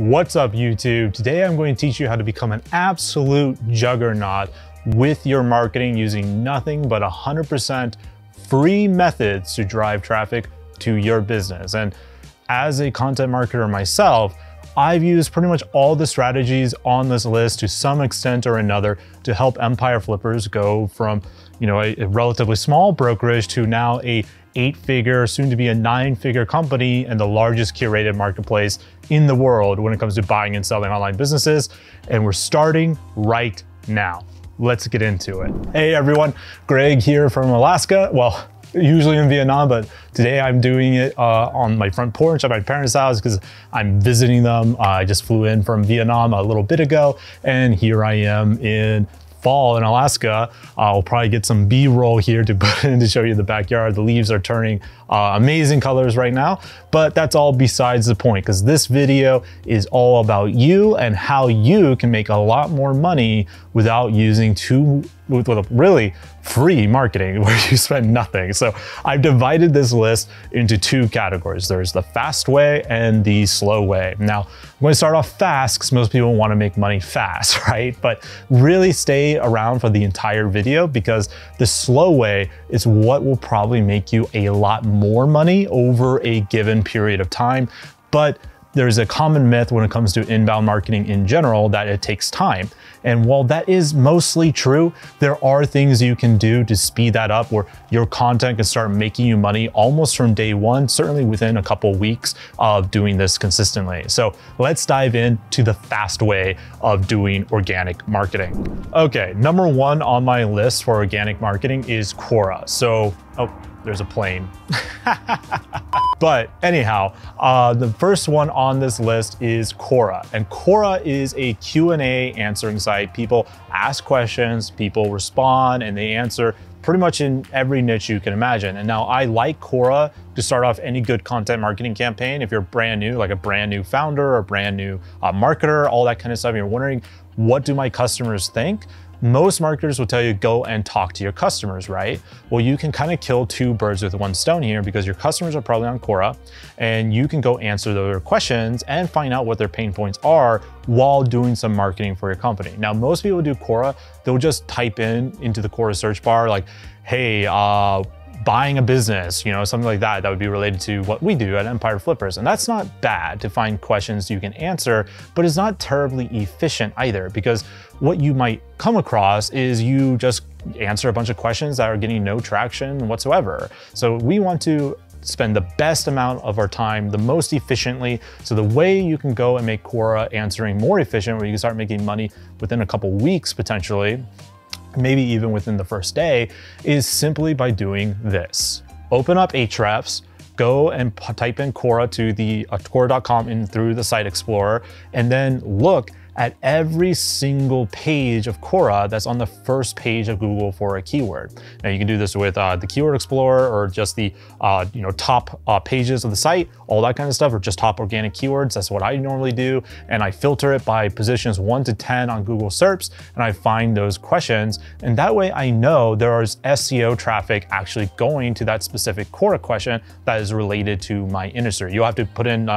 What's up, YouTube? Today I'm going to teach you how to become an absolute juggernaut with your marketing using nothing but 100% free methods to drive traffic to your business. And as a content marketer myself, I've used pretty much all the strategies on this list to some extent or another to help empire flippers go from, a relatively small brokerage to now a 8-figure, soon to be a 9-figure company and the largest curated marketplace in the world when it comes to buying and selling online businesses. And we're starting right now. Let's get into it. Hey everyone, Greg here from Alaska. Well, usually in Vietnam, but today I'm doing it on my front porch at my parents' house because I'm visiting them. I just flew in from Vietnam a little bit ago, and here I am in fall in Alaska. I'll probably get some B-roll here to put in to show you the backyard. The leaves are turning amazing colors right now, but that's all besides the point, because this video is all about you and how you can make a lot more money without using with really free marketing where you spend nothing. So I've divided this list into two categories. There's the fast way and the slow way. Now, I'm going to start off fast because most people want to make money fast, right? But really stay around for the entire video because the slow way is what will probably make you a lot more money over a given period of time. But there's a common myth when it comes to inbound marketing in general that it takes time. And while that is mostly true, there are things you can do to speed that up where your content can start making you money almost from day one, certainly within a couple weeks of doing this consistently. So let's dive into the fast way of doing organic marketing. Okay, number one on my list for organic marketing is Quora. So, there's a plane. But anyhow, the first one on this list is Quora. And Quora is a Q&A answering site. People ask questions, people respond, and they answer pretty much in every niche you can imagine. And now I like Quora to start off any good content marketing campaign. If you're brand new, like a brand new founder or brand new marketer, all that kind of stuff, and you're wondering, what do my customers think? Most marketers will tell you go and talk to your customers, right? Well, you can kind of kill two birds with one stone here because your customers are probably on Quora and you can go answer their questions and find out what their pain points are while doing some marketing for your company. Now, most people do Quora, they'll just type into the Quora search bar like, hey, buying a business, something like that would be related to what we do at Empire Flippers. And that's not bad to find questions you can answer, but it's not terribly efficient either, because what you might come across is you just answer a bunch of questions that are getting no traction whatsoever. So we want to spend the best amount of our time the most efficiently. So the way you can go and make Quora answering more efficient, where you can start making money within a couple weeks potentially, maybe even within the first day, is simply by doing this. Open up Ahrefs, go and type in Quora to the Quora.com in through the site explorer, and then look at every single page of Quora that's on the first page of Google for a keyword. Now you can do this with the Keyword Explorer or just the top pages of the site, all that kind of stuff, or just top organic keywords. That's what I normally do. And I filter it by positions 1 to 10 on Google SERPs, and I find those questions. And that way I know there is SEO traffic actually going to that specific Quora question that is related to my industry. You'll have to put in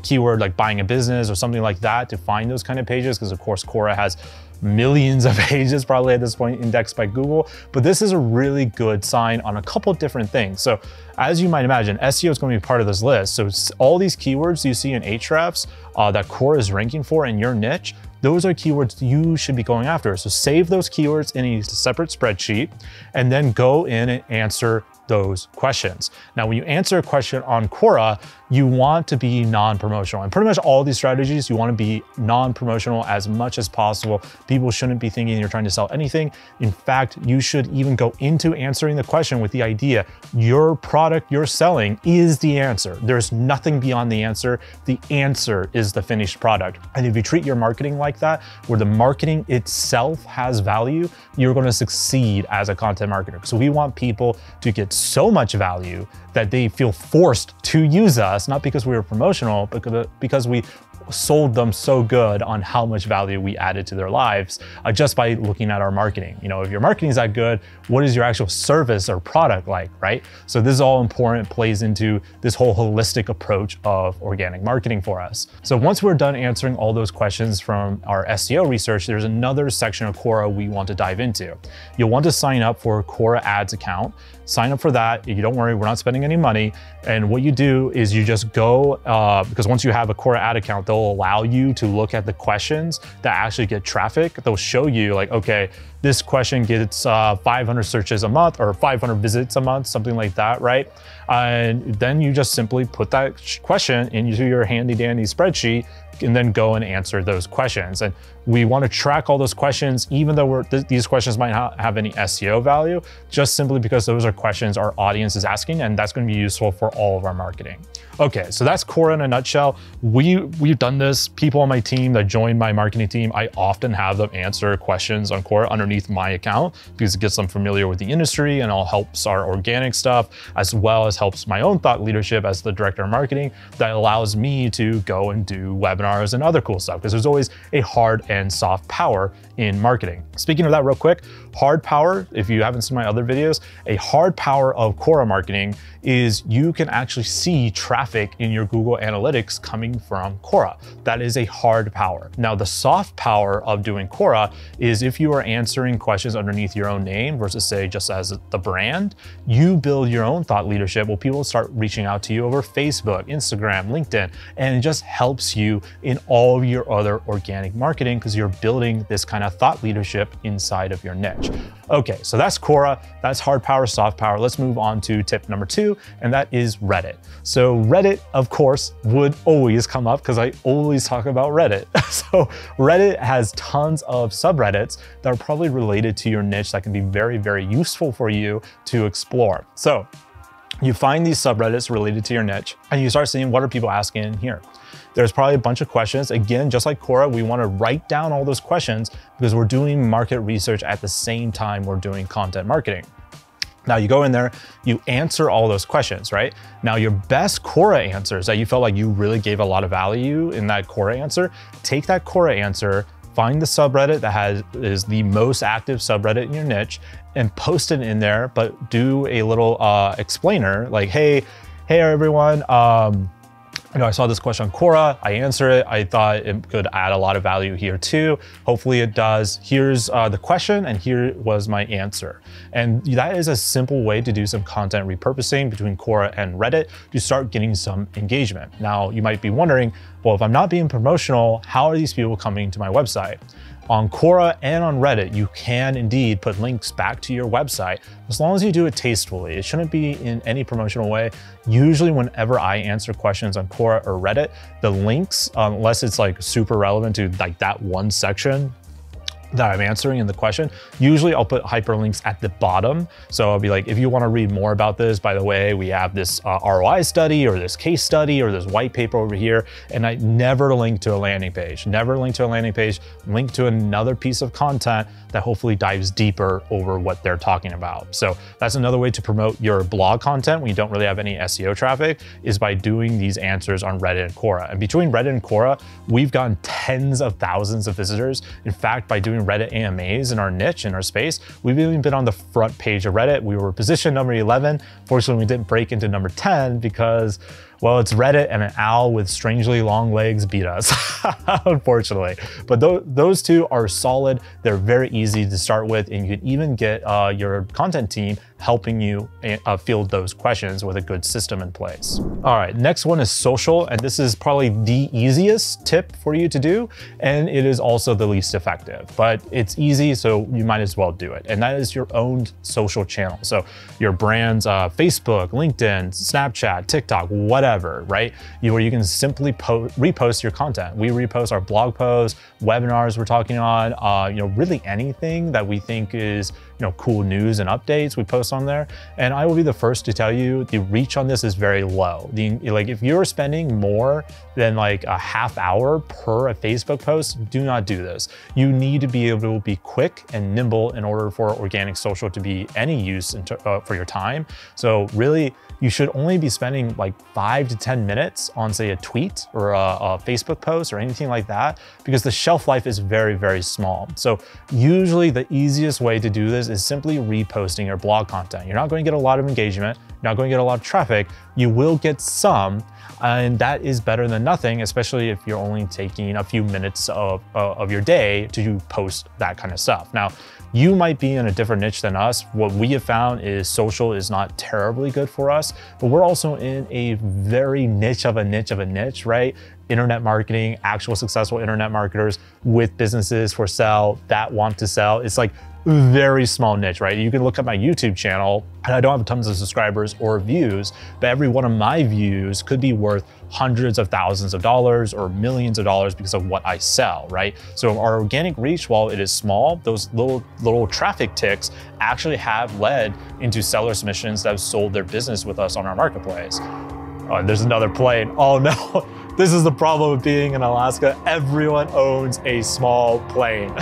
keyword like buying a business or something like that to find those kind of pages, because of course Quora has millions of pages probably at this point indexed by Google. But this is a really good sign on a couple different things. So as you might imagine, SEO is going to be part of this list. So all these keywords you see in Ahrefs that Quora is ranking for in your niche, those are keywords you should be going after. So save those keywords in a separate spreadsheet and then go in and answer those questions. Now, when you answer a question on Quora, you want to be non-promotional. And pretty much all these strategies, you want to be non-promotional as much as possible. People shouldn't be thinking you're trying to sell anything. In fact, you should even go into answering the question with the idea your product you're selling is the answer. There's nothing beyond the answer. The answer is the finished product. And if you treat your marketing like that, where the marketing itself has value, you're going to succeed as a content marketer. So we want people to get so much value that they feel forced to use us, not because we were promotional, but because we sold them so good on how much value we added to their lives just by looking at our marketing. You know, if your marketing is that good, what is your actual service or product like, right? So this is all important, plays into this whole holistic approach of organic marketing for us. So once we're done answering all those questions from our SEO research, there's another section of Quora we want to dive into. You'll want to sign up for a Quora ads account. Sign up for that. You don't worry, we're not spending any money. And what you do is you just go, because once you have a Quora ad account, they'll allow you to look at the questions that actually get traffic. They'll show you like, okay, this question gets 500 searches a month or 500 visits a month, something like that, right? And then you just simply put that question into your handy dandy spreadsheet and then go and answer those questions. And we want to track all those questions, even though these questions might not have any SEO value, just simply because those are questions our audience is asking, and that's going to be useful for all of our marketing. Okay, so that's Quora in a nutshell. We've done this. People on my team that join my marketing team, I often have them answer questions on Quora underneath my account because it gets them familiar with the industry and all helps our organic stuff, as well as helps my own thought leadership as the director of marketing that allows me to go and do webinars and other cool stuff, because there's always a hard and soft power in marketing. Speaking of that real quick, hard power, if you haven't seen my other videos, a hard power of Quora marketing is you can actually see traffic in your Google Analytics coming from Quora. That is a hard power. Now, the soft power of doing Quora is if you are answering questions underneath your own name versus say just as the brand, you build your own thought leadership where people start reaching out to you over Facebook, Instagram, LinkedIn, and it just helps you in all of your other organic marketing because you're building this kind of thought leadership inside of your niche. Okay, so that's Quora, that's hard power, soft power. Let's move on to tip number 2, and that is Reddit. So Reddit, of course, would always come up because I always talk about Reddit. So Reddit has tons of subreddits that are probably related to your niche that can be very, very useful for you to explore. So you find these subreddits related to your niche and you start seeing what are people asking here. There's probably a bunch of questions. Again, just like Quora, we want to write down all those questions because we're doing market research at the same time we're doing content marketing. Now you go in there, you answer all those questions, right? Now your best Quora answers that you felt like you really gave a lot of value in that Quora answer, take that Quora answer, find the subreddit that is the most active subreddit in your niche and post it in there, but do a little explainer like, hey everyone, I saw this question on Quora, I answered it, I thought it could add a lot of value here too. Hopefully it does. Here's the question and here was my answer. And that is a simple way to do some content repurposing between Quora and Reddit to start getting some engagement. Now you might be wondering, well, if I'm not being promotional, how are these people coming to my website? On Quora and on Reddit, you can indeed put links back to your website as long as you do it tastefully. It shouldn't be in any promotional way. Usually whenever I answer questions on Quora or Reddit, the links, unless it's like super relevant to like that one section that I'm answering in the question, usually I'll put hyperlinks at the bottom. So I'll be like, if you want to read more about this, by the way, we have this ROI study or this case study or this white paper over here. And I never link to a landing page, never link to a landing page, link to another piece of content that hopefully dives deeper over what they're talking about. So that's another way to promote your blog content when you don't really have any SEO traffic, is by doing these answers on Reddit and Quora. And between Reddit and Quora, we've gotten tens of thousands of visitors. In fact, by doing Reddit AMAs in our niche, in our space, we've even been on the front page of Reddit. We were positioned number 11. Fortunately, we didn't break into number 10 because, well, it's Reddit and an owl with strangely long legs beat us, unfortunately. But those two are solid. They're very easy to start with, and you can even get your content team helping you field those questions with a good system in place. All right, next one is social, and this is probably the easiest tip for you to do, and it is also the least effective, but it's easy, so you might as well do it. And that is your own social channel. So your brand's Facebook, LinkedIn, Snapchat, TikTok, whatever, right? Where you can simply repost your content. We repost our blog posts, webinars we're talking on, really anything that we think is cool news and updates we post on there. And I will be the first to tell you the reach on this is very low. If you're spending more than like a half hour per a Facebook post, do not do this. You need to be able to be quick and nimble in order for organic social to be any use for your time. So really, you should only be spending like 5 to 10 minutes on, say, a tweet or a Facebook post or anything like that, because the shelf life is very, very small. So usually the easiest way to do this is simply reposting your blog content. You're not going to get a lot of engagement, you're not going to get a lot of traffic. You will get some, and that is better than nothing, especially if you're only taking a few minutes of your day to post that kind of stuff. Now, you might be in a different niche than us. What we have found is social is not terribly good for us, but we're also in a very niche of a niche, right? Internet marketing, actual successful internet marketers with businesses for sale that want to sell. It's like very small niche, right? You can look at my YouTube channel, and I don't have tons of subscribers or views, but every one of my views could be worth hundreds of thousands of dollars or millions of dollars because of what I sell, right? So our organic reach, while it is small, those little traffic ticks actually have led into seller submissions that have sold their business with us on our marketplace. There's another plane. Oh no. This is the problem with being in Alaska. Everyone owns a small plane.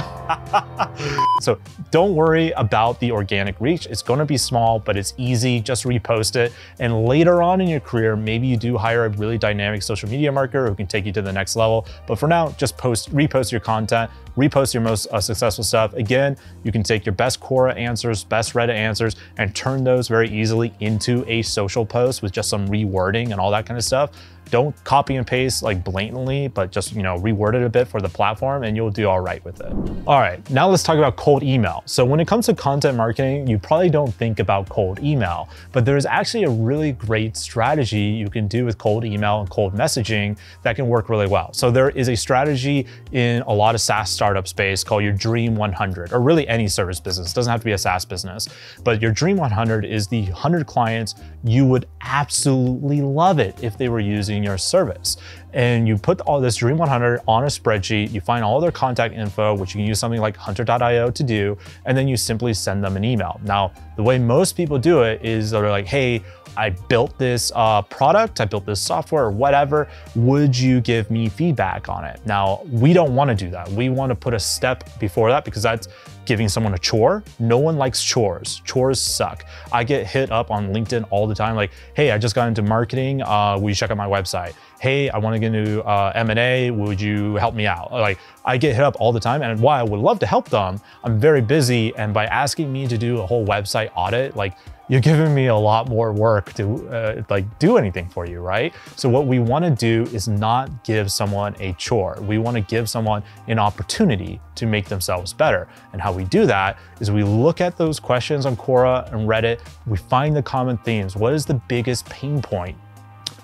So don't worry about the organic reach. It's going to be small, but it's easy. Just repost it. And later on in your career, maybe you do hire a really dynamic social media marketer who can take you to the next level. But for now, just repost your content, repost your most successful stuff. Again, you can take your best Quora answers, best Reddit answers, and turn those very easily into a social post with just some rewording and all that kind of stuff. Don't copy and paste like blatantly, but just, reword it a bit for the platform and you'll do all right with it. All right, now let's talk about cold email. So when it comes to content marketing, you probably don't think about cold email, but there's actually a really great strategy you can do with cold email and cold messaging that can work really well. So there is a strategy in a lot of SaaS startup space called your Dream 100, or really any service business. It doesn't have to be a SaaS business, but your Dream 100 is the 100 clients you would absolutely love it if they were using your service. And you put all this Dream 100 on a spreadsheet, you find all their contact info, which you can use something like hunter.io to do, and then you simply send them an email. Now, the way most people do it is they're like, hey, I built this product, I built this software or whatever, would you give me feedback on it? Now, we don't want to do that. We want to put a step before that because that's giving someone a chore. No one likes chores. Chores suck. I get hit up on LinkedIn all the time like, hey, I just got into marketing, will you check out my website? Hey, I want to get into M&A, would you help me out? Like, I get hit up all the time, and while I would love to help them, I'm very busy, and by asking me to do a whole website audit, like, you're giving me a lot more work to do anything for you, right? So what we want to do is not give someone a chore. We want to give someone an opportunity to make themselves better. And how we do that is we look at those questions on Quora and Reddit, we find the common themes. What is the biggest pain point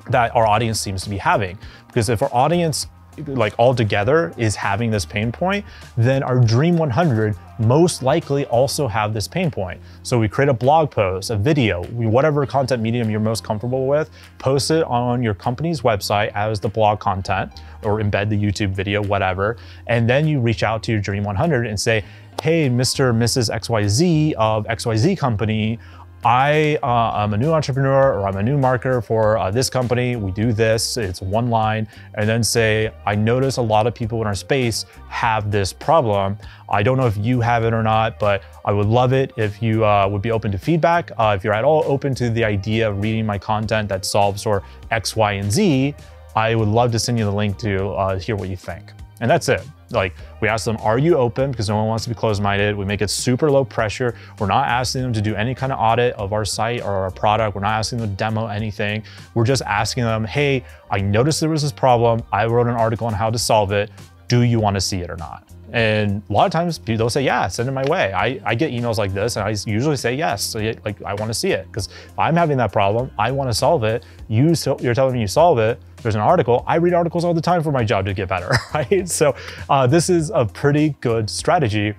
that our audience seems to be having? Because if our audience all together is having this pain point, then our Dream 100 most likely also have this pain point. So we create a blog post, a video, whatever content medium you're most comfortable with, post it on your company's website as the blog content, or embed the YouTube video, whatever. And then you reach out to your Dream 100 and say, hey, Mr. and Mrs. XYZ of XYZ company, I'm a new entrepreneur, or I'm a new marketer for this company. We do this, it's one line, and then say, I notice a lot of people in our space have this problem. I don't know if you have it or not, but I would love it if you would be open to feedback. If you're at all open to the idea of reading my content that solves for X, Y, and Z, I would love to send you the link to hear what you think. And that's it. Like, we ask them, are you open? Because no one wants to be closed-minded. We make it super low pressure. We're not asking them to do any kind of audit of our site or our product. We're not asking them to demo anything. We're just asking them, hey, I noticed there was this problem. I wrote an article on how to solve it. Do you want to see it or not? And a lot of times they'll say, yeah, send it my way. I get emails like this and I usually say yes. So like, I want to see it because if I'm having that problem, I want to solve it. You're telling me you solve it. There's an article. I read articles all the time for my job to get better, right? So this is a pretty good strategy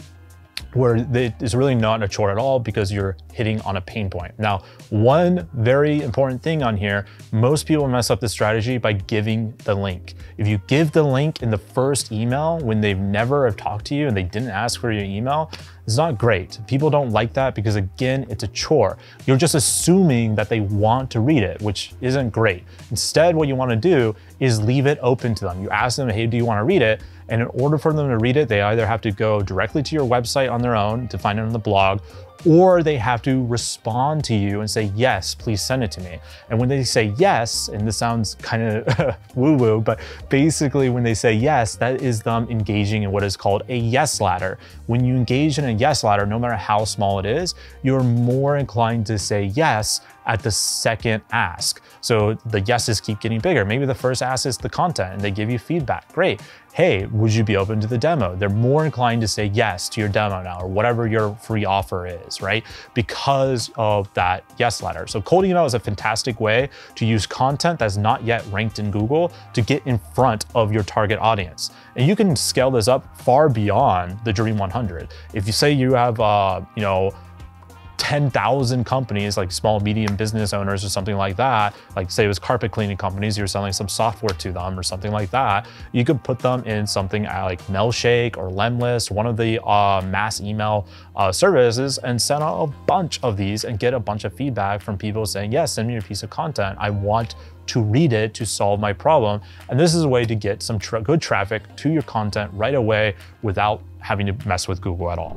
where it's really not a chore at all because you're hitting on a pain point. Now, one very important thing on here, most people mess up this strategy by giving the link. If you give the link in the first email when they've never have talked to you and they didn't ask for your email, It's not great. People don't like that because, again, it's a chore. You're just assuming that they want to read it, which isn't great. Instead, what you want to do is leave it open to them. You ask them, hey, do you want to read it? And in order for them to read it, they either have to go directly to your website on their own to find it on the blog, or they have to respond to you and say, yes, please send it to me. And when they say yes, and this sounds kind of woo-woo, but basically when they say yes, that is them engaging in what is called a yes ladder. When you engage in a yes ladder, no matter how small it is, you're more inclined to say yes at the second ask. So the yeses keep getting bigger. Maybe the first ask is the content and they give you feedback. Great. Hey, would you be open to the demo? They're more inclined to say yes to your demo now, or whatever your free offer is, right? Because of that yes ladder. So cold email is a fantastic way to use content that's not yet ranked in Google to get in front of your target audience. And you can scale this up far beyond the Dream 100. If you say you have, 10,000 companies, like small, medium business owners or something like that, like say it was carpet cleaning companies, you're selling some software to them or something like that, you could put them in something like Mailshake or Lemlist, one of the mass email services, and send out a bunch of these and get a bunch of feedback from people saying, yes, send me a piece of content. I want to read it to solve my problem. And this is a way to get some good traffic to your content right away without having to mess with Google at all.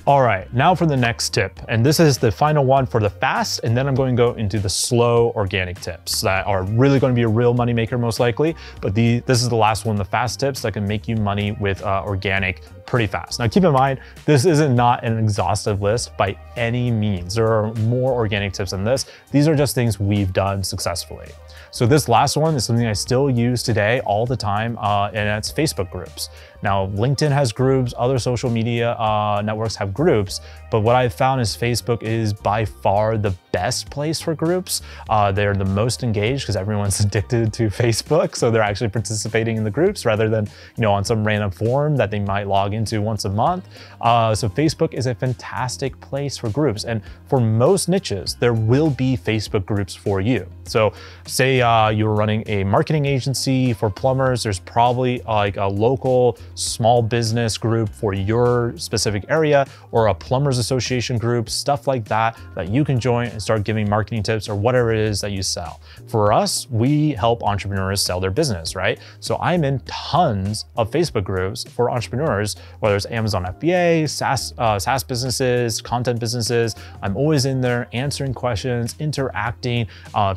All right, now for the next tip. And this is the final one for the fast, and then I'm going to go into the slow organic tips that are really going to be a real money maker most likely. But this is the last one, the fast tips that can make you money with organic pretty fast. Now keep in mind, this isn't not an exhaustive list by any means. There are more organic tips than this. These are just things we've done successfully. So this last one is something I still use today all the time, and it's Facebook groups. Now, LinkedIn has groups, other social media networks have groups, but what I've found is Facebook is by far the best place for groups. They're the most engaged because everyone's addicted to Facebook, so they're actually participating in the groups rather than on some random forum that they might log into once a month. So Facebook is a fantastic place for groups, and for most niches, there will be Facebook groups for you. So say you're running a marketing agency for plumbers, there's probably like a local small business group for your specific area, or a plumbers association group, stuff like that you can join and start giving marketing tips or whatever it is that you sell. For us, we help entrepreneurs sell their business, right? So I'm in tons of Facebook groups for entrepreneurs, whether it's Amazon FBA, SaaS businesses, content businesses. I'm always in there answering questions, interacting,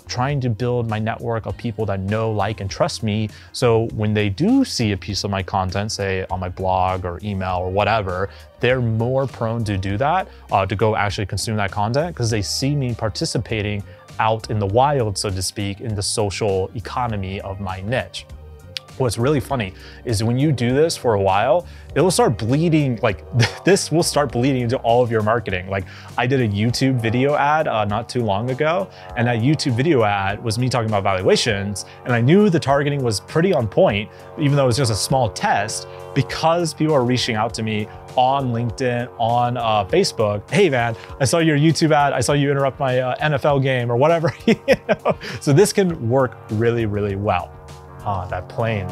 trying to build my network of people that know, like, and trust me. So when they do see a piece of my content, say on my blog or email or whatever, they're more prone to do that, to go actually consume that content because they see me participating out in the wild, so to speak, in the social economy of my niche. What's really funny is when you do this for a while, it will start bleeding, like this will start bleeding into all of your marketing. Like I did a YouTube video ad not too long ago, and that YouTube video ad was me talking about valuations, and I knew the targeting was pretty on point, even though it was just a small test, because people are reaching out to me on LinkedIn, on Facebook. Hey man, I saw your YouTube ad, I saw you interrupt my NFL game or whatever. So this can work really, really well. That plane.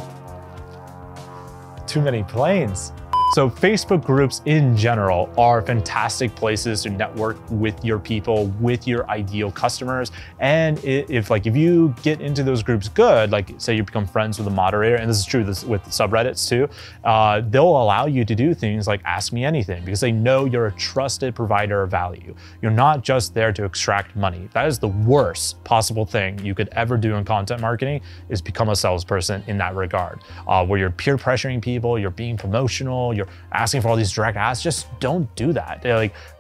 Too many planes. So Facebook groups in general are fantastic places to network with your people, with your ideal customers. And if you get into those groups good, like say you become friends with a moderator, and this is true with subreddits too, they'll allow you to do things like ask me anything because they know you're a trusted provider of value. You're not just there to extract money. That is the worst possible thing you could ever do in content marketing, is become a salesperson in that regard, where you're peer pressuring people, you're being promotional, you're asking for all these direct asks. Just don't do that.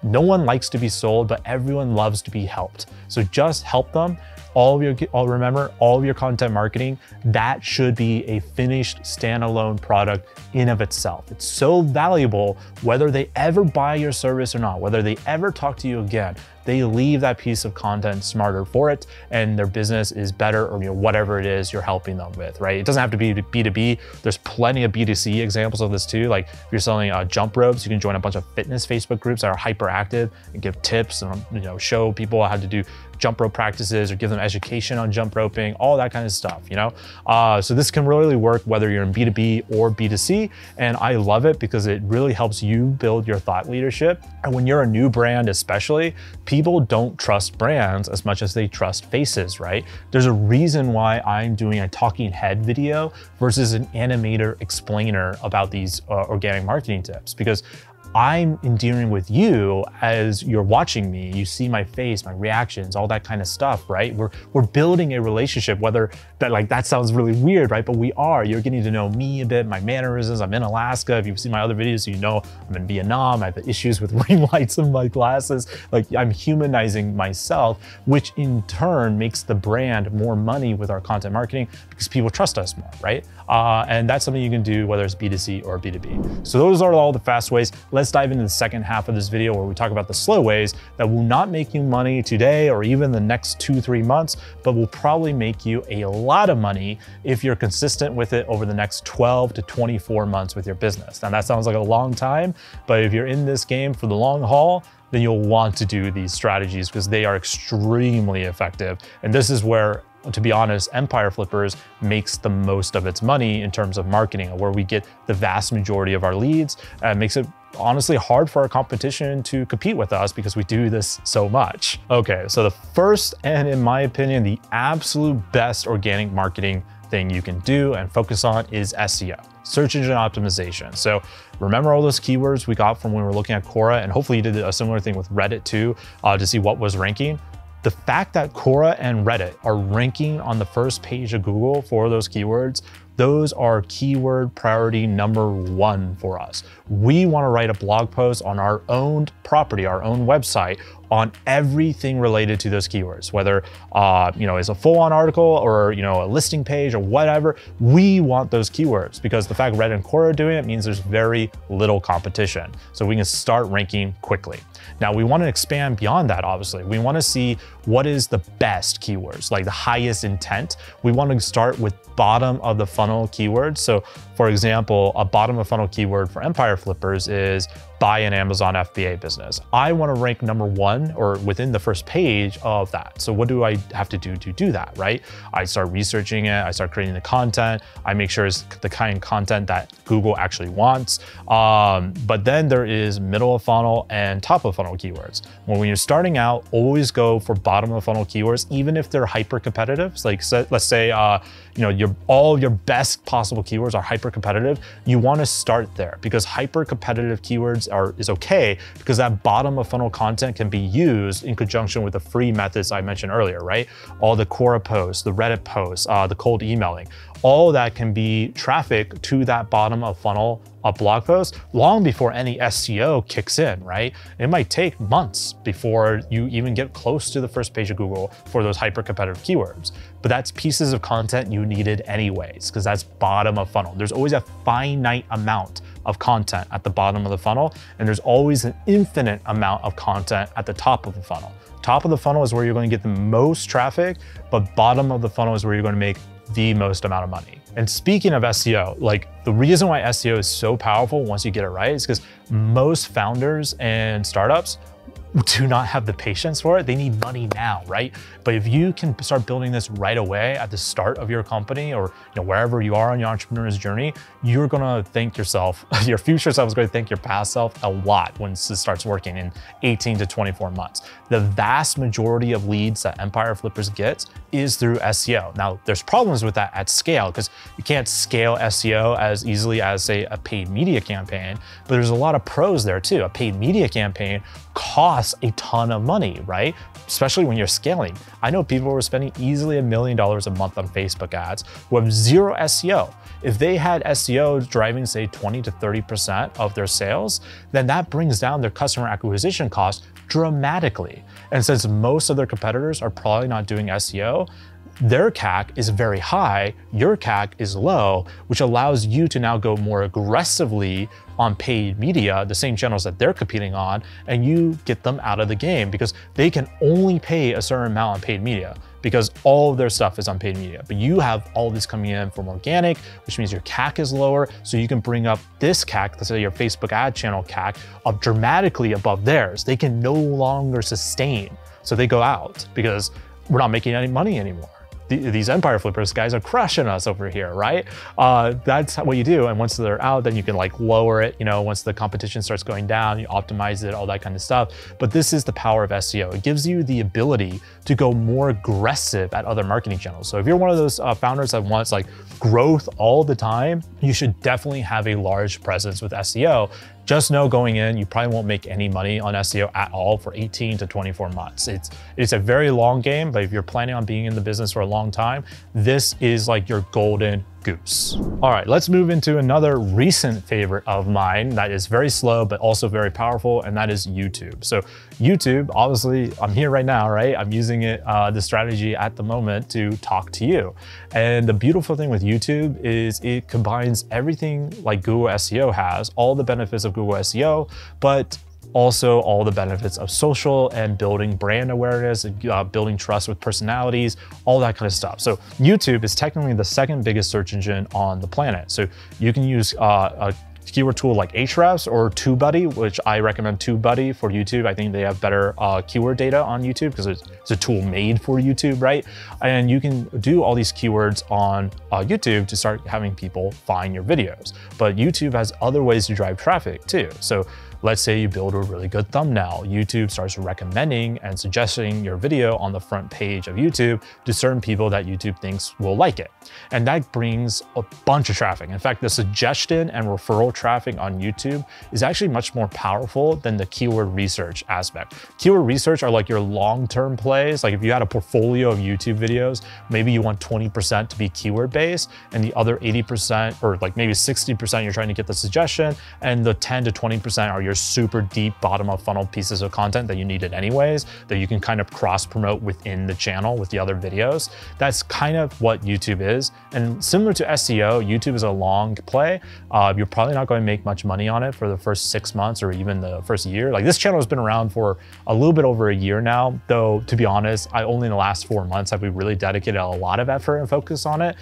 No one likes to be sold, but everyone loves to be helped. So just help them. Remember, all of your content marketing, that should be a finished standalone product in of itself. It's so valuable, whether they ever buy your service or not, whether they ever talk to you again. they leave that piece of content smarter for it, and their business is better, or whatever it is you're helping them with, right? It doesn't have to be B2B. There's plenty of B2C examples of this too. Like if you're selling jump ropes, you can join a bunch of fitness Facebook groups that are hyperactive and give tips and show people how to do jump rope practices or give them education on jump roping, all that kind of stuff, So this can really work whether you're in B2B or B2C, and I love it because it really helps you build your thought leadership. And when you're a new brand especially, people don't trust brands as much as they trust faces, right? There's a reason why I'm doing a talking head video versus an animator explainer about these organic marketing tips, because I'm endearing with you as you're watching me. You see my face, my reactions, all that kind of stuff, right? We're building a relationship, whether that sounds really weird, right? But we are. You're getting to know me a bit, my mannerisms. I'm in Alaska. If you've seen my other videos, you know I'm in Vietnam. I have issues with ring lights in my glasses. I'm humanizing myself, which in turn makes the brand more money with our content marketing because people trust us more, right? And that's something you can do whether it's B2C or B2B. So those are all the fast ways. Let's dive into the second half of this video where we talk about the slow ways that will not make you money today or even the next 2-3 months, but will probably make you a lot of money if you're consistent with it over the next 12 to 24 months with your business. Now that sounds like a long time, but if you're in this game for the long haul, then you'll want to do these strategies because they are extremely effective. And this is where, to be honest, Empire Flippers makes the most of its money in terms of marketing, where we get the vast majority of our leads. Makes it honestly hard for our competition to compete with us because we do this so much. Okay, so the first, and in my opinion, the absolute best organic marketing thing you can do and focus on is SEO, search engine optimization. So remember all those keywords we got from when we were looking at Quora, and hopefully you did a similar thing with Reddit too, to see what was ranking. The fact that Quora and Reddit are ranking on the first page of Google for those keywords, those are keyword priority number 1 for us. We want to write a blog post on our own property, our own website, on everything related to those keywords, whether it's a full-on article or a listing page or whatever. We want those keywords because the fact Reddit and Quora are doing it means there's very little competition. So we can start ranking quickly. Now we want to expand beyond that, obviously. We want to see what is the best keywords, like the highest intent. We want to start with bottom of the funnel keywords. So for example, a bottom of funnel keyword for Empire Flippers is buy an Amazon FBA business. I want to rank number 1 or within the first page of that. So what do I have to do to do that, right? I start researching it, I start creating the content, I make sure it's the kind of content that Google actually wants. But then there is middle of funnel and top of funnel keywords. When you're starting out, always go for bottom of funnel keywords, even if they're hyper competitive. So like let's say all your best possible keywords are hyper competitive. You want to start there because hyper competitive keywords is okay because that bottom of funnel content can be used in conjunction with the free methods I mentioned earlier, right? All the Quora posts, the Reddit posts, the cold emailing, all that can be traffic to that bottom of funnel blog post long before any SEO kicks in, right? It might take months before you even get close to the first page of Google for those hyper competitive keywords. But that's pieces of content you needed anyways, because that's bottom of funnel. There's always a finite amount of content at the bottom of the funnel, and there's always an infinite amount of content at the top of the funnel. Top of the funnel is where you're going to get the most traffic, but bottom of the funnel is where you're going to make the most amount of money. And speaking of SEO, the reason why SEO is so powerful once you get it right is because most founders and startups do not have the patience for it. They need money now, right? But if you can start building this right away at the start of your company or wherever you are on your entrepreneur's journey, you're gonna thank yourself, your future self is going to thank your past self a lot once this starts working in 18 to 24 months. The vast majority of leads that Empire Flippers gets is through SEO. Now, there's problems with that at scale because you can't scale SEO as easily as, say, a paid media campaign, but there's a lot of pros there too. A paid media campaign costs a ton of money, right? Especially when you're scaling. I know people who are spending easily $1 million a month on Facebook ads who have zero SEO. If they had SEO driving, say, 20 to 30% of their sales, then that brings down their customer acquisition cost dramatically. And since most of their competitors are probably not doing SEO, their CAC is very high, your CAC is low, which allows you to now go more aggressively on paid media, the same channels that they're competing on, and you get them out of the game because they can only pay a certain amount on paid media because all of their stuff is on paid media. But you have all this coming in from organic, which means your CAC is lower, so you can bring up this CAC, let's say your Facebook ad channel CAC, up dramatically above theirs. They can no longer sustain, so they go out because we're not making any money anymore. These Empire Flippers guys are crushing us over here, right? That's what you do. And once they're out, then you can like lower it, once the competition starts going down, you optimize it, all that kind of stuff. But this is the power of SEO. It gives you the ability to go more aggressive at other marketing channels. So if you're one of those founders that wants like growth all the time, you should definitely have a large presence with SEO. Just know going in, you probably won't make any money on SEO at all for 18 to 24 months. It's a very long game, but if you're planning on being in the business for a long time, this is like your golden goose. All right, let's move into another recent favorite of mine that is very slow, but also very powerful, and that is YouTube. So YouTube, obviously, I'm here right now, right? I'm using it, the strategy at the moment to talk to you. And the beautiful thing with YouTube is it combines everything like Google SEO has, all the benefits of Google SEO, but also all the benefits of social and building brand awareness, building trust with personalities, all that kind of stuff. So YouTube is technically the second biggest search engine on the planet. So you can use a keyword tool like Ahrefs or TubeBuddy, which I recommend TubeBuddy for YouTube. I think they have better keyword data on YouTube because it's a tool made for YouTube, right? And you can do all these keywords on YouTube to start having people find your videos. But YouTube has other ways to drive traffic too. So let's say you build a really good thumbnail. YouTube starts recommending and suggesting your video on the front page of YouTube to certain people that YouTube thinks will like it. And that brings a bunch of traffic. In fact, the suggestion and referral traffic on YouTube is actually much more powerful than the keyword research aspect. Keyword research are like your long-term plays. Like if you had a portfolio of YouTube videos, maybe you want 20% to be keyword based and the other 80% or like maybe 60% you're trying to get the suggestion, and the 10 to 20% are your super deep bottom of funnel pieces of content that you needed anyways, that you can kind of cross promote within the channel with the other videos. That's kind of what YouTube is. And similar to SEO, YouTube is a long play. You're probably not going to make much money on it for the first 6 months or even the first year. Like this channel has been around for a little bit over a year now, though to be honest, I only in the last 4 months have we really dedicated a lot of effort and focus on it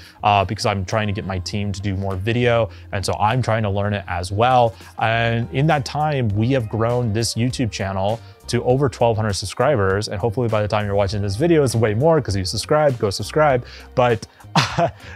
because I'm trying to get my team to do more video. And so I'm trying to learn it as well. And in that time, we have grown this YouTube channel to over 1,200 subscribers. And hopefully by the time you're watching this video, it's way more because you subscribe, go subscribe. But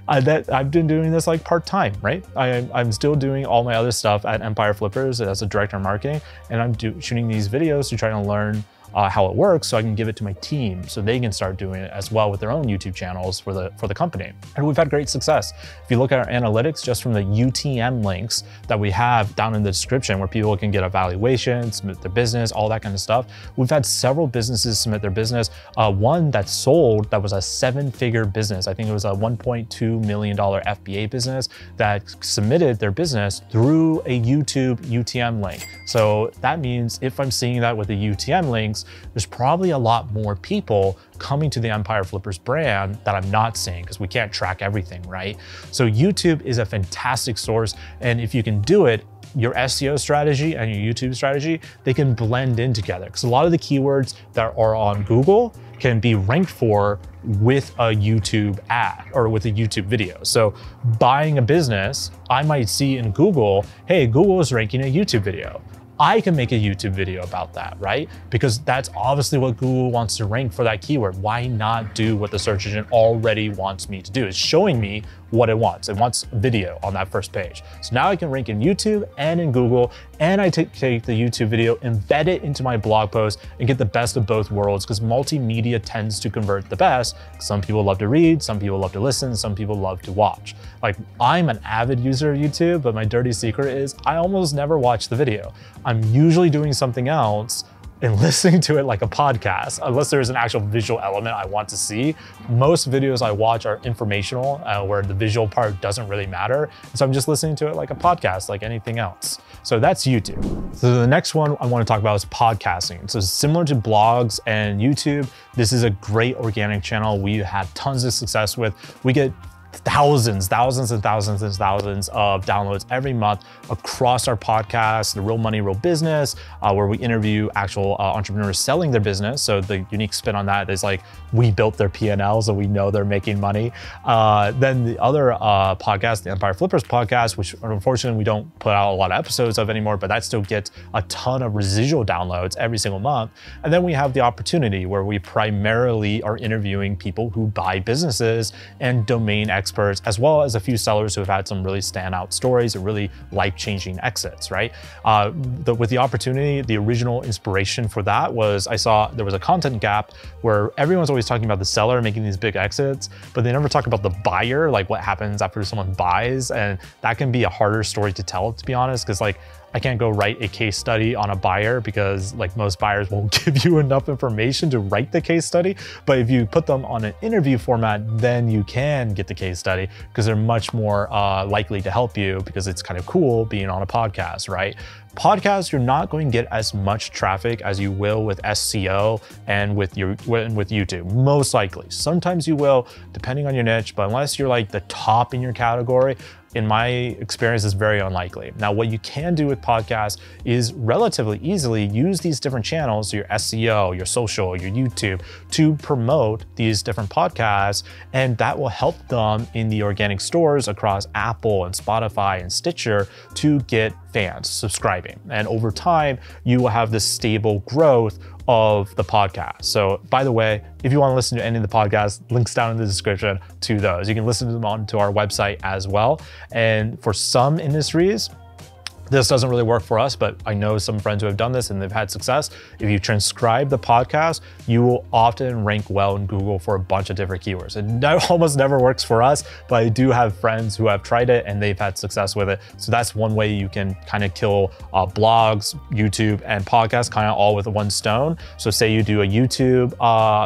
I've been doing this like part-time, right? I'm still doing all my other stuff at Empire Flippers as a director of marketing. And I'm shooting these videos to try to learn how it works so I can give it to my team so they can start doing it as well with their own YouTube channels for the company. And we've had great success. If you look at our analytics, just from the UTM links that we have down in the description where people can get a valuation, submit their business, all that kind of stuff, we've had several businesses submit their business. One that sold that was a 7-figure business. I think it was a $1.2 million FBA business that submitted their business through a YouTube UTM link. So that means if I'm seeing that with the UTM links, there's probably a lot more people coming to the Empire Flippers brand that I'm not seeing because we can't track everything, right? So YouTube is a fantastic source. And if you can do it, your SEO strategy and your YouTube strategy, they can blend in together. Because a lot of the keywords that are on Google can be ranked for with a YouTube ad or with a YouTube video. So buying a business, I might see in Google, hey, Google is ranking a YouTube video. I can make a YouTube video about that, right? Because that's obviously what Google wants to rank for that keyword. Why not do what the search engine already wants me to do? It's showing me what it wants. It wants video on that first page. So now I can rank in YouTube and in Google, and I take the YouTube video, embed it into my blog post, and get the best of both worlds because multimedia tends to convert the best. Some people love to read, some people love to listen, some people love to watch. Like I'm an avid user of YouTube, but my dirty secret is I almost never watch the video. I'm usually doing something else and listening to it like a podcast, unless there's an actual visual element I want to see. Most videos I watch are informational, where the visual part doesn't really matter. So I'm just listening to it like a podcast, like anything else. So that's YouTube. So the next one I want to talk about is podcasting. So similar to blogs and YouTube, this is a great organic channel we have tons of success with. We get thousands of downloads every month across our podcast, The Real Money, Real Business, where we interview actual entrepreneurs selling their business. So the unique spin on that is like, we built their P&L, so we know they're making money. Then the other podcast, the Empire Flippers podcast, which unfortunately we don't put out a lot of episodes of anymore, but that still gets a ton of residual downloads every single month. And then we have the opportunity where we primarily are interviewing people who buy businesses and domain experts, as well as a few sellers who have had some really standout stories or really life-changing exits, right? With the opportunity, the original inspiration for that was I saw there was a content gap where everyone's always talking about the seller making these big exits, but they never talk about the buyer, like what happens after someone buys. And that can be a harder story to tell, to be honest, because like, I can't go write a case study on a buyer because like most buyers won't give you enough information to write the case study. But if you put them on an interview format, then you can get the case study because they're much more likely to help you, because it's kind of cool being on a podcast, right? Podcasts, you're not going to get as much traffic as you will with SEO and with YouTube, most likely. Sometimes you will, depending on your niche, but unless you're like the top in your category, in my experience, is very unlikely. Now, what you can do with podcasts is relatively easily use these different channels, your SEO, your social, your YouTube, to promote these different podcasts, and that will help them in the organic stores across Apple and Spotify and Stitcher to get fans subscribing. And over time, you will have this stable growth of the podcast. So by the way, if you want to listen to any of the podcasts, links down in the description to those. You can listen to them onto our website as well. And for some industries, this doesn't really work for us, but I know some friends who have done this and they've had success. If you transcribe the podcast, you will often rank well in Google for a bunch of different keywords. And that almost never works for us, but I do have friends who have tried it and they've had success with it. So that's one way you can kind of kill blogs, YouTube, and podcasts kind of all with one stone. So say you do a YouTube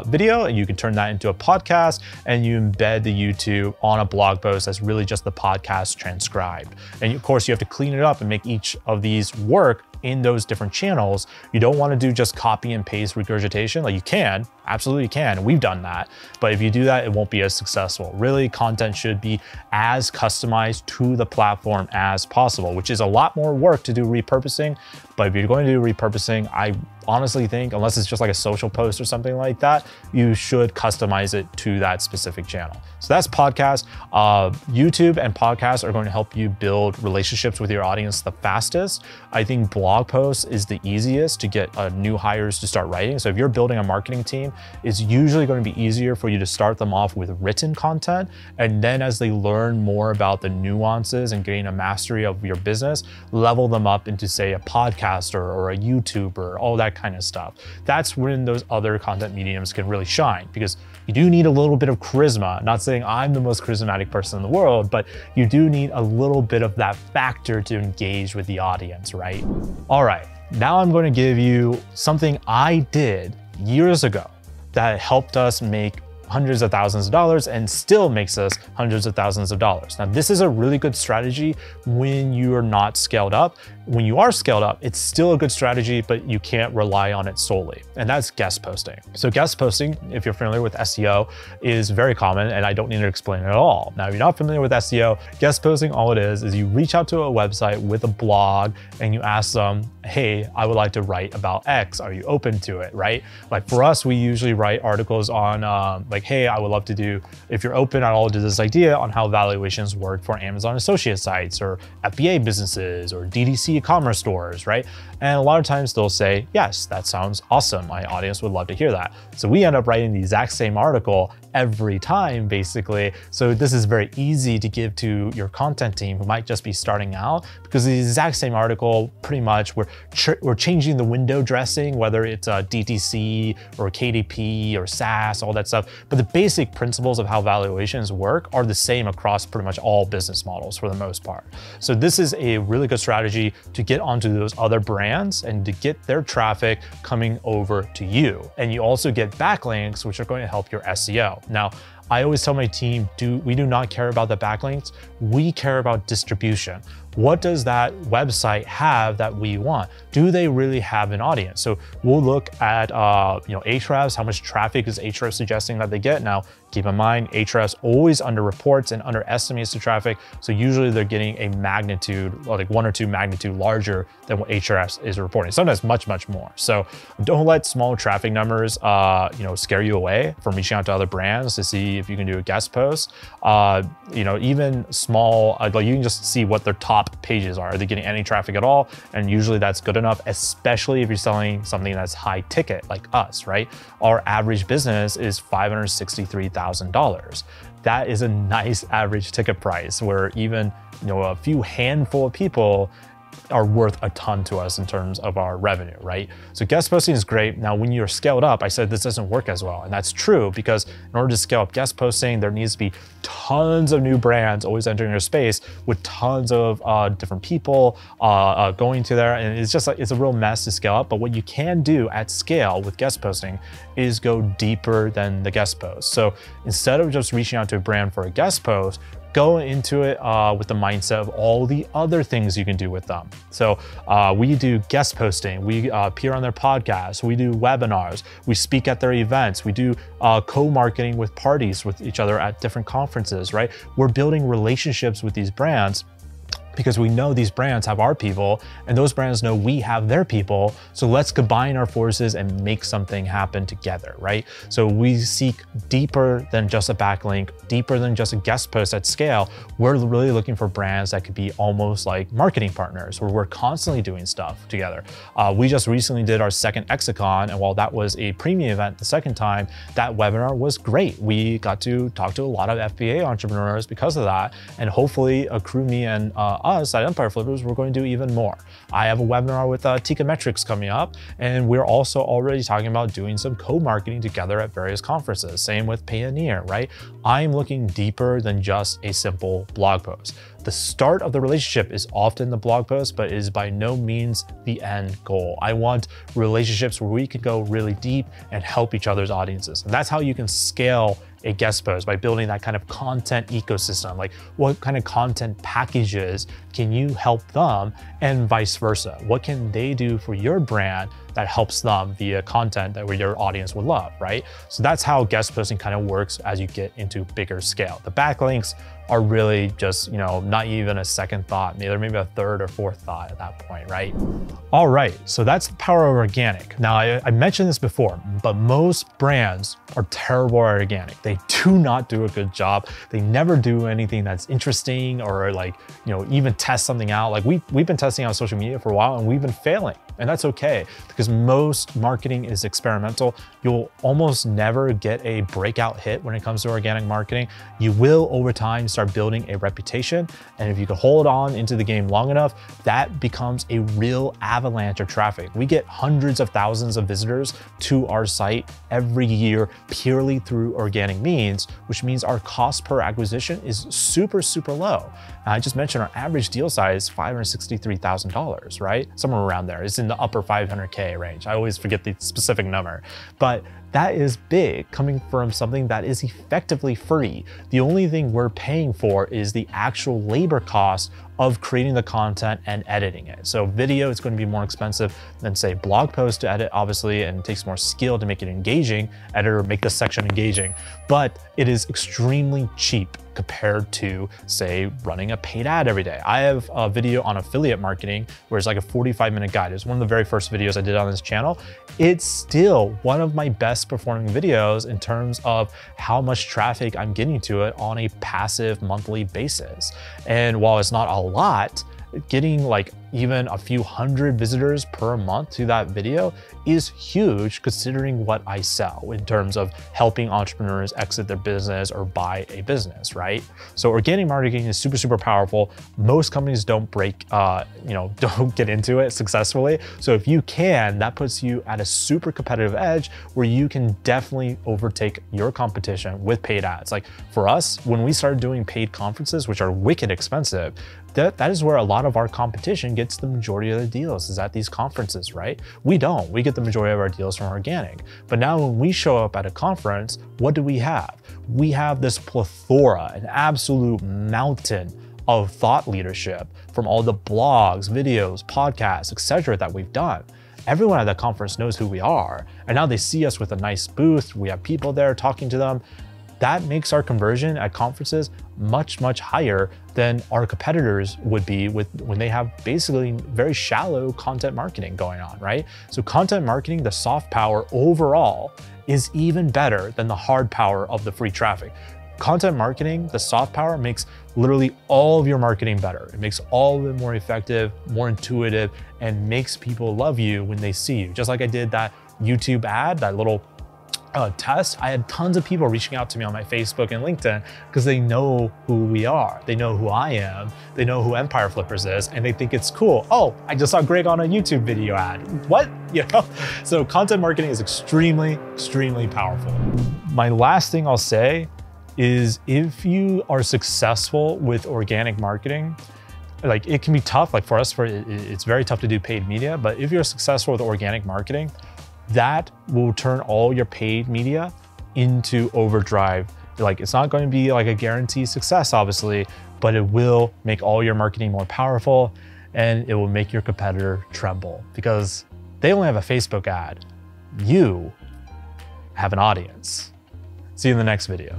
video and you can turn that into a podcast, and you embed the YouTube on a blog post that's really just the podcast transcribed. And of course, you have to clean it up and make each of these work in those different channels. You don't want to do just copy and paste regurgitation. Like, you can, absolutely can. We've done that. But if you do that, it won't be as successful. Really, content should be as customized to the platform as possible, which is a lot more work to do repurposing. But if you're going to do repurposing, I honestly think, unless it's just like a social post or something like that, you should customize it to that specific channel. So that's podcast. YouTube and podcasts are going to help you build relationships with your audience the fastest. I think blog posts is the easiest to get new hires to start writing. So if you're building a marketing team, it's usually going to be easier for you to start them off with written content. And then as they learn more about the nuances and gain a mastery of your business, level them up into, say, a podcaster or a YouTuber, all that kind of stuff. That's when those other content mediums can really shine, because you do need a little bit of charisma. Not saying I'm the most charismatic person in the world, but you do need a little bit of that factor to engage with the audience, right? All right, now I'm going to give you something I did years ago that helped us make hundreds of thousands of dollars and still makes us hundreds of thousands of dollars. Now, this is a really good strategy when you are not scaled up. When you are scaled up, it's still a good strategy, but you can't rely on it solely. And that's guest posting. So guest posting, if you're familiar with SEO, is very common, and I don't need to explain it at all. Now, if you're not familiar with SEO, guest posting, all it is you reach out to a website with a blog and you ask them, hey, I would like to write about X. Are you open to it, right? Like for us, we usually write articles on like, hey, I would love to do, if you're open at all to this idea on how valuations work for Amazon associate sites or FBA businesses or DTC e-commerce stores, right? And a lot of times they'll say, yes, that sounds awesome. My audience would love to hear that. So we end up writing the exact same article every time, basically. So this is very easy to give to your content team who might just be starting out, because the exact same article, pretty much, we're changing the window dressing, whether it's DTC or KDP or SaaS, all that stuff. But the basic principles of how valuations work are the same across pretty much all business models for the most part. So this is a really good strategy to get onto those other brands and to get their traffic coming over to you. And you also get backlinks, which are going to help your SEO. Now, I always tell my team, we do not care about the backlinks. We care about distribution. What does that website have that we want? Do they really have an audience? So we'll look at Ahrefs, how much traffic is Ahrefs suggesting that they get. Now, keep in mind, Ahrefs always underreports and underestimates the traffic. So usually they're getting a magnitude, like 1 or 2 magnitude larger than what Ahrefs is reporting. Sometimes much, much more. So don't let small traffic numbers, scare you away from reaching out to other brands to see if you can do a guest post. Even small, you can just see what their top pages are. Are they getting any traffic at all? And usually that's good enough, especially if you're selling something that's high ticket like us, right? Our average business is $563,000. That is a nice average ticket price where even a few handful of people are worth a ton to us in terms of our revenue, right? So guest posting is great. Now, when you're scaled up, I said this doesn't work as well. And that's true, because in order to scale up guest posting, there needs to be tons of new brands always entering your space with tons of different people going to there. And it's just like, it's a real mess to scale up. But what you can do at scale with guest posting is go deeper than the guest post. So instead of just reaching out to a brand for a guest post, go into it with the mindset of all the other things you can do with them. So we do guest posting, we appear on their podcasts, we do webinars, we speak at their events, we do co-marketing with parties with each other at different conferences, right? We're building relationships with these brands because we know these brands have our people and those brands know we have their people. So let's combine our forces and make something happen together, right? So we seek deeper than just a backlink, deeper than just a guest post at scale. We're really looking for brands that could be almost like marketing partners where we're constantly doing stuff together. We just recently did our second Exicon, and while that was a premium event the second time, that webinar was great. We got to talk to a lot of FBA entrepreneurs because of that, and hopefully accrue me and us at Empire Flippers, we're going to do even more. I have a webinar with Metrics coming up, and we're also already talking about doing some co-marketing together at various conferences. Same with Payoneer, right? I'm looking deeper than just a simple blog post. The start of the relationship is often the blog post, but is by no means the end goal. I want relationships where we can go really deep and help each other's audiences. And that's how you can scale a guest post, by building that kind of content ecosystem. Like, what kind of content packages can you help them, and vice versa? What can they do for your brand that helps them via content that your audience would love, right? So that's how guest posting kind of works as you get into bigger scale. The backlinks are really just, not even a second thought, maybe a third or fourth thought at that point, right? All right, so that's the power of organic. Now, I mentioned this before, but most brands are terrible at organic. They do not do a good job. They never do anything that's interesting or even test something out. Like we've been testing out social media for a while and we've been failing. And that's okay, because most marketing is experimental. You'll almost never get a breakout hit when it comes to organic marketing. You will, over time, start building a reputation. And if you can hold on into the game long enough, that becomes a real avalanche of traffic. We get hundreds of thousands of visitors to our site every year purely through organic means, which means our cost per acquisition is super, super low. I just mentioned our average deal size, $563,000, right? Somewhere around there. It's in the upper 500K range. I always forget the specific number, but that is big coming from something that is effectively free. The only thing we're paying for is the actual labor cost of creating the content and editing it. So video is going to be more expensive than, say, blog post to edit, obviously, and it takes more skill to make it engaging. Editor, make this section engaging, but it is extremely cheap compared to, say, running a paid ad every day. I have a video on affiliate marketing where it's like a 45-minute guide. It's one of the very first videos I did on this channel. It's still one of my best performing videos in terms of how much traffic I'm getting to it on a passive monthly basis. And while it's not a lot, getting like even a few hundred visitors per month to that video is huge considering what I sell in terms of helping entrepreneurs exit their business or buy a business, right? So organic marketing is super, super powerful. Most companies don't don't get into it successfully. So if you can, that puts you at a super competitive edge where you can definitely overtake your competition with paid ads. Like for us, when we started doing paid conferences, which are wicked expensive, that is where a lot of our competition gets the majority of the deals, is at these conferences, right? We don't. We get the majority of our deals from organic. But now when we show up at a conference, what do we have? We have this plethora, an absolute mountain of thought leadership from all the blogs, videos, podcasts, etc. that we've done. Everyone at that conference knows who we are. And now they see us with a nice booth. We have people there talking to them. That makes our conversion at conferences much, much higher than our competitors would be when they have basically very shallow content marketing going on, right? So content marketing, the soft power overall, is even better than the hard power of the free traffic. Content marketing, the soft power, makes literally all of your marketing better. It makes all of it more effective, more intuitive, and makes people love you when they see you. Just like I did that YouTube ad, that little test, I had tons of people reaching out to me on my Facebook and LinkedIn because they know who we are. They know who I am. They know who Empire Flippers is, and they think it's cool. Oh, I just saw Greg on a YouTube video ad. What? So content marketing is extremely, extremely powerful. My last thing I'll say is if you are successful with organic marketing, like it can be tough, like for us, it's very tough to do paid media, but if you're successful with organic marketing, that will turn all your paid media into overdrive. Like it's not going to be like a guaranteed success, obviously, but it will make all your marketing more powerful and it will make your competitor tremble because they only have a Facebook ad. You have an audience. See you in the next video.